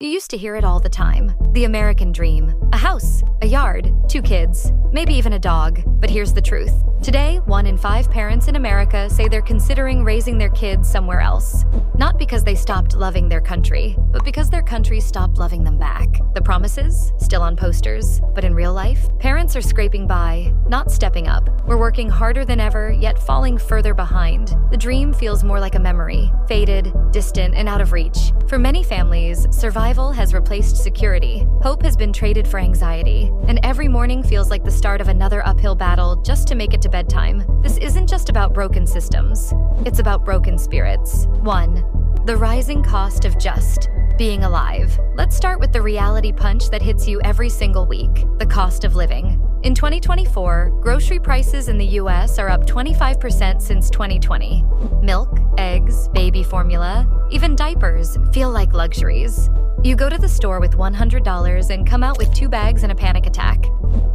You used to hear it all the time. The American dream. A house, a yard, 2 kids, maybe even a dog. But here's the truth. Today, 1 in 5 parents in America say they're considering raising their kids somewhere else. Not because they stopped loving their country, but because their country stopped loving them back. The promises, still on posters, but in real life, parents are scraping by, not stepping up. We're working harder than ever, yet falling further behind. The dream feels more like a memory, faded, distant, and out of reach. For many families, survival has replaced security. Hope has been traded for anxiety, and every morning feels like the start of another uphill battle just to make it to bedtime. This isn't just about broken systems. It's about broken spirits. 1. The rising cost of just being alive. Let's start with the reality punch that hits you every single week: the cost of living. In 2024, grocery prices in the US are up 25% since 2020. Milk, eggs, baby formula, even diapers feel like luxuries. You go to the store with $100 and come out with 2 bags and a panic attack.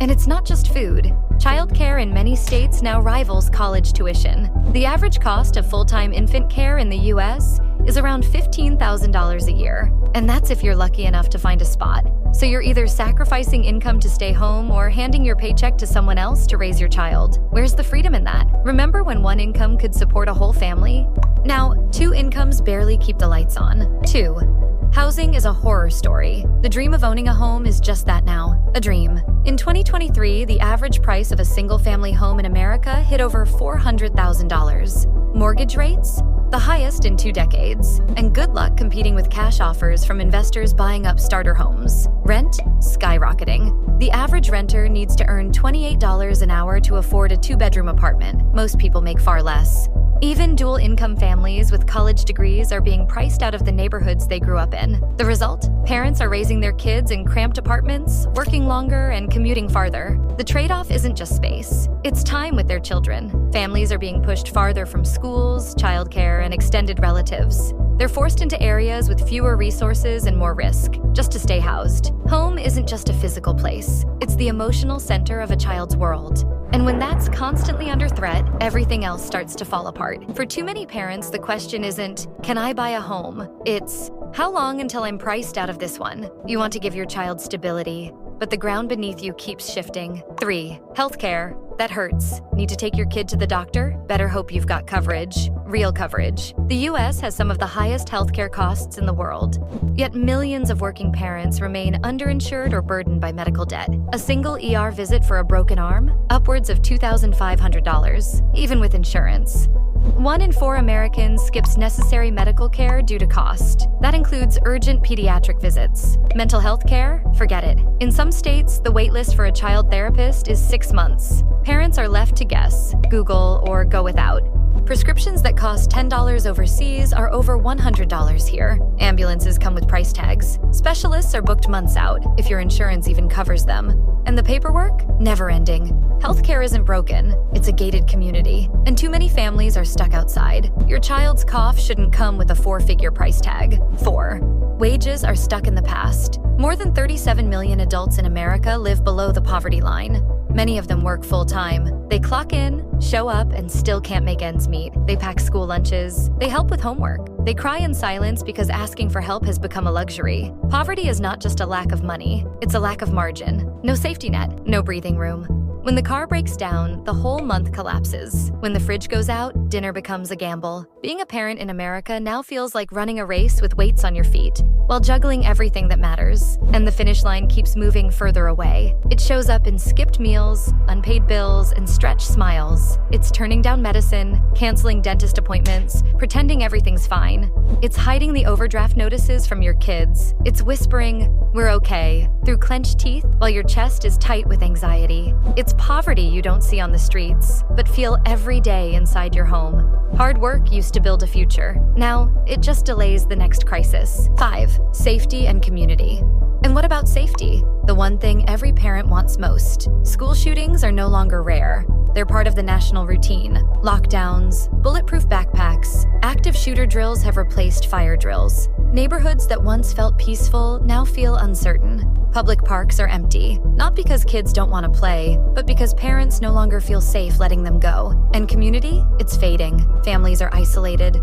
And it's not just food. Childcare in many states now rivals college tuition. The average cost of full-time infant care in the US is around $15,000 a year. And that's if you're lucky enough to find a spot. So you're either sacrificing income to stay home or handing your paycheck to someone else to raise your child. Where's the freedom in that? Remember when 1 income could support a whole family? Now, 2 incomes barely keep the lights on. 2. Housing is a horror story. The dream of owning a home is just that now, a dream. In 2023, the average price of a single-family home in America hit over $400,000. Mortgage rates? The highest in 2 decades. And good luck competing with cash offers from investors buying up starter homes. Rent? Skyrocketing. The average renter needs to earn $28 an hour to afford a 2-bedroom apartment. Most people make far less. Even dual-income families with college degrees are being priced out of the neighborhoods they grew up in. The result? Parents are raising their kids in cramped apartments, working longer, and commuting farther. The trade-off isn't just space. It's time with their children. Families are being pushed farther from schools, childcare, and extended relatives. They're forced into areas with fewer resources and more risk, just to stay housed. Home isn't just a physical place. It's the emotional center of a child's world. And when that's constantly under threat, everything else starts to fall apart. For too many parents, the question isn't, can I buy a home? It's, how long until I'm priced out of this one? You want to give your child stability, but the ground beneath you keeps shifting. 3. Healthcare. That hurts. Need to take your kid to the doctor? Better hope you've got coverage. Real coverage. The US has some of the highest healthcare costs in the world. Yet millions of working parents remain underinsured or burdened by medical debt. A single ER visit for a broken arm? Upwards of $2,500, even with insurance. 1 in 4 Americans skips necessary medical care due to cost. That includes urgent pediatric visits. Mental health care? Forget it. In some states, the waitlist for a child therapist is 6 months. Parents are left to guess, Google, or go without. Prescriptions that cost $10 overseas are over $100 here. Ambulances come with price tags. Specialists are booked months out, if your insurance even covers them. And the paperwork? Never ending. Healthcare isn't broken, it's a gated community. And too many families are stuck outside. Your child's cough shouldn't come with a 4-figure price tag. 4. Wages are stuck in the past. More than 37 million adults in America live below the poverty line. Many of them work full-time. They clock in, show up, and still can't make ends meet. They pack school lunches. They help with homework. They cry in silence because asking for help has become a luxury. Poverty is not just a lack of money. It's a lack of margin. No safety net, no breathing room. When the car breaks down, the whole month collapses. When the fridge goes out, dinner becomes a gamble. Being a parent in America now feels like running a race with weights on your feet, while juggling everything that matters. And the finish line keeps moving further away. It shows up in skipped meals, unpaid bills, and stretched smiles. It's turning down medicine, canceling dentist appointments, pretending everything's fine. It's hiding the overdraft notices from your kids. It's whispering, "We're okay," through clenched teeth while your chest is tight with anxiety. It's poverty you don't see on the streets, but feel every day inside your home. Hard work used to build a future. Now, it just delays the next crisis. 5. Safety and community. And what about safety? The one thing every parent wants most. School shootings are no longer rare. They're part of the national routine. Lockdowns, bulletproof backpacks, active shooter drills have replaced fire drills. Neighborhoods that once felt peaceful now feel uncertain. Public parks are empty, not because kids don't want to play, but because parents no longer feel safe letting them go. And community? It's fading. Families are isolated.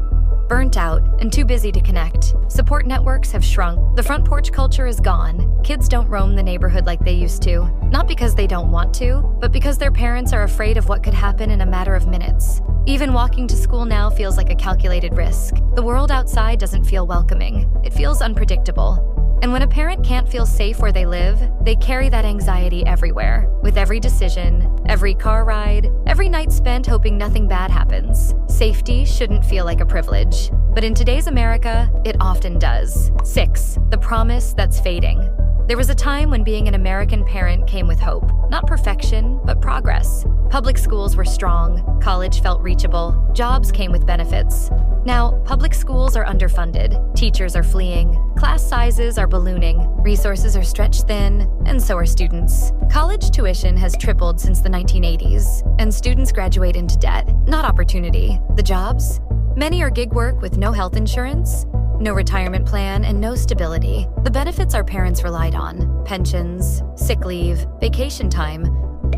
burnt out, and too busy to connect. Support networks have shrunk. The front porch culture is gone. Kids don't roam the neighborhood like they used to. Not because they don't want to, but because their parents are afraid of what could happen in a matter of minutes. Even walking to school now feels like a calculated risk. The world outside doesn't feel welcoming. It feels unpredictable. And when a parent can't feel safe where they live, they carry that anxiety everywhere. With every decision, every car ride, every night spent hoping nothing bad happens. Safety shouldn't feel like a privilege. But in today's America, it often does. 6. The promise that's fading. There was a time when being an American parent came with hope. Not perfection, but progress. Public schools were strong, college felt reachable, jobs came with benefits. Now, public schools are underfunded, teachers are fleeing, class sizes are ballooning, resources are stretched thin, and so are students. College tuition has tripled since the 1980s, and students graduate into debt, not opportunity. The jobs? Many are gig work with no health insurance, no retirement plan, and no stability. The benefits our parents relied on, pensions, sick leave, vacation time,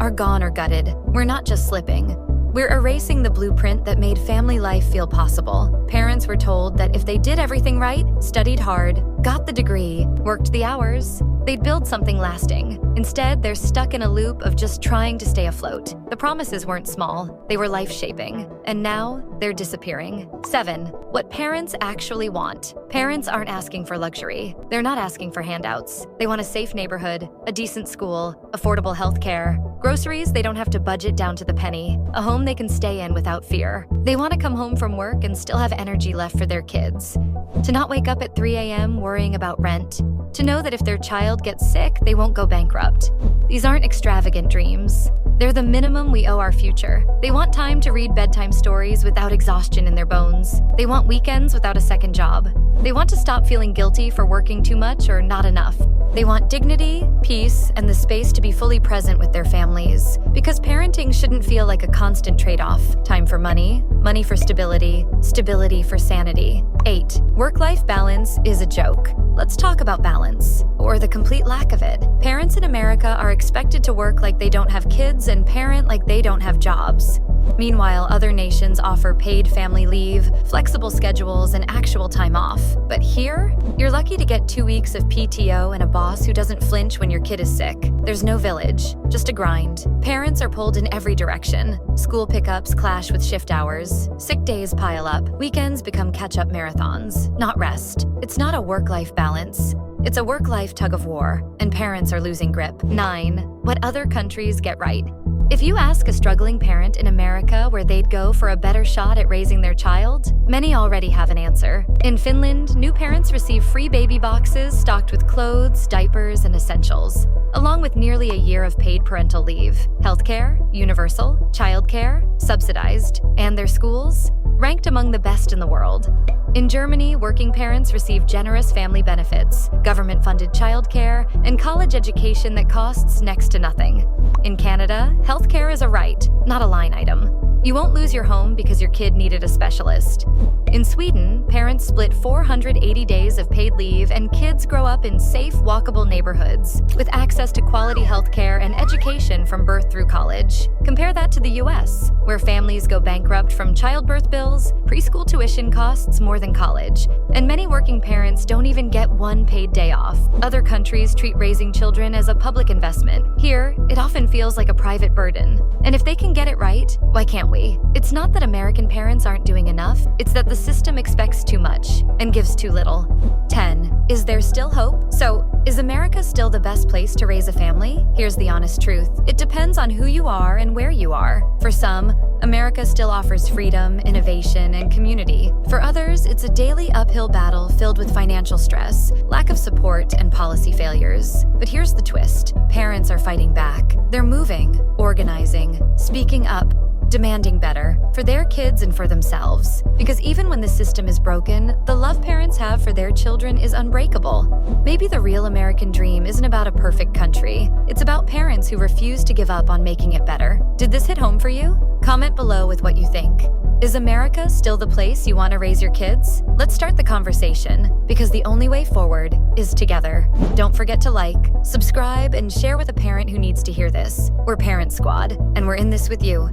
are gone or gutted. We're not just slipping. We're erasing the blueprint that made family life feel possible. Parents were told that if they did everything right, studied hard, got the degree, worked the hours, they'd build something lasting. Instead, they're stuck in a loop of just trying to stay afloat. The promises weren't small, they were life-shaping. And now, they're disappearing. 7. What parents actually want. Parents aren't asking for luxury. They're not asking for handouts. They want a safe neighborhood, a decent school, affordable health care, groceries they don't have to budget down to the penny, a home they can stay in without fear. They want to come home from work and still have energy left for their kids. To not wake up at 3 a.m. worrying about rent. To know that if their child gets sick, they won't go bankrupt. These aren't extravagant dreams. They're the minimum we owe our future. They want time to read bedtime stories without exhaustion in their bones. They want weekends without a second job. They want to stop feeling guilty for working too much or not enough. They want dignity, peace, and the space to be fully present with their families. Because parenting shouldn't feel like a constant trade-off. Time for money, money for stability, stability for sanity. 8. Work-life balance is a joke. Let's talk about balance, or the complete lack of it. Parents in America are expected to work like they don't have kids and parent like they don't have jobs. Meanwhile, other nations offer paid family leave, flexible schedules, and actual time off. But here, you're lucky to get 2 weeks of PTO and a boss who doesn't flinch when your kid is sick. There's no village, just a grind. Parents are pulled in every direction. School pickups clash with shift hours. Sick days pile up. Weekends become catch-up marathons, not rest. It's not a work-life balance. It's a work-life tug-of-war, and parents are losing grip. 9. What other countries get right. If you ask a struggling parent in America where they'd go for a better shot at raising their child, many already have an answer. In Finland, new parents receive free baby boxes stocked with clothes, diapers, and essentials, along with nearly a year of paid parental leave. Healthcare, universal, childcare, subsidized, and their schools, ranked among the best in the world. In Germany, working parents receive generous family benefits, government-funded childcare, and college education that costs next to nothing. In Canada, healthcare is a right, not a line item. You won't lose your home because your kid needed a specialist. In Sweden, parents split 480 days of paid leave and kids grow up in safe, walkable neighborhoods with access to quality healthcare and education from birth through college. Compare that to the US, where families go bankrupt from childbirth bills, preschool tuition costs more than college, and many working parents don't even get one paid day off. Other countries treat raising children as a public investment. Here, it often feels like a private burden. And if they can get it right, why can't we? It's not that American parents aren't doing enough, it's that the system expects too much and gives too little. 10. Is there still hope? So, is America still the best place to raise a family? Here's the honest truth. It depends on who you are and where you are. For some, America still offers freedom, innovation, and community. For others, it's a daily uphill battle filled with financial stress, lack of support, and policy failures. But here's the twist. Parents are fighting back. They're moving, organizing, speaking up, demanding better for their kids and for themselves. Because even when the system is broken, the love parents have for their children is unbreakable. Maybe the real American dream isn't about a perfect country. It's about parents who refuse to give up on making it better. Did this hit home for you? Comment below with what you think. Is America still the place you want to raise your kids? Let's start the conversation, because the only way forward is together. Don't forget to like, subscribe, and share with a parent who needs to hear this. We're Parent Squad, and we're in this with you.